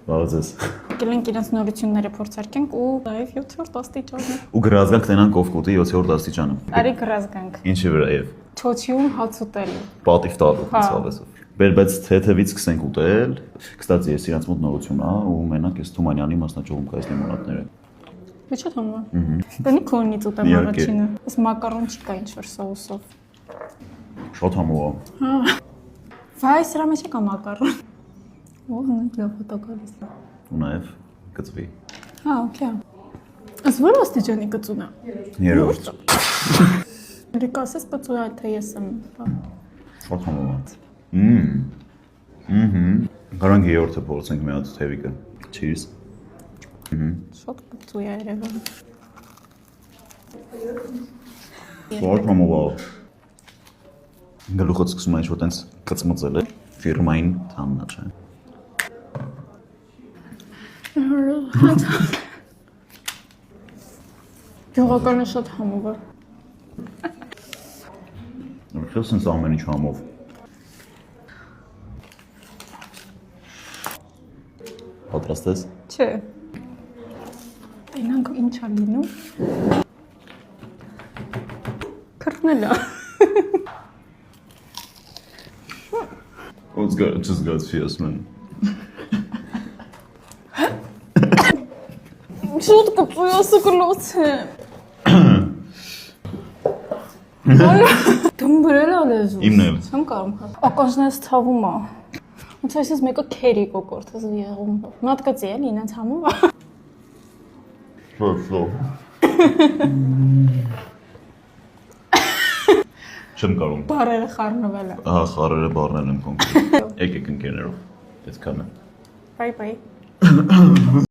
Բաղձես։ Գելենք իրենց նորությունները փորձարկենք ու նաև 7-րդ աստիճանը։ Ու գրազգանք տենանք կովկուտի 7-րդ աստիճանը։ Արի գրազգանք։ Ինչի վրայև։ Չոչիում հաց ուտելու։ Պատիվ տալու ցավեսով։ Բայց թեթևից սկսենք ուտել։ Կստացի ես իրանց մոտ նորություն, ու մենակ ես Թումանյանի մասնաճյուղում կայս լիմոնադները։ Ոչ է թվում։ Բնի քոնից ուտեմ առաջինը։ Այս մակարոն չկա ինչ-որ սոուսով։ Շատ համով։ Հա։ Վայ, սրա մեջ կա մակարոն։ Ո՞վ նույն ֆոտոգալիս։ Ու նաև կծվի։ Հա, օքեյ։ Ըս որ աստիճանի կծունա։ 3-րդ։ Դեկասես կծուի այդ թե ես եմ։ Շատ համով։ Կարանք 3-րդը փորձենք մի հատ թևիկը։ Cheers։ Շատ կծուի է երևան։ Շատ համով։ Գլուխոց սկսում է ինչ-որ տենց կծմծել է, ֆիրմային թաննա չէ։ Գյուղականը շատ համով է։ Որքան սենց ամեն ինչ համով։ Պատրաստ ես։ Չէ։ Տենանք ինչ ա լինում։ Քրտնելա։ What's good? Just got fierce, man. Շուտ կծուի ասը կլոց է։ Դմբրել ալեզուս։ Իմն էլ։ Չեմ կարում հատ։ Ակոնջնես թավում է։ Ոնց այսպես մեկը քերի կոկորտս եղում։ Մատկացի էլի ինձ համով։ Շո։ Չեմ կարում։ Բարերը խառնվել է։ Ահա խառերը բառնել եմ կոնկրետ։ Եկեք ընկերներով։ Այդքանը։ Բայ բայ։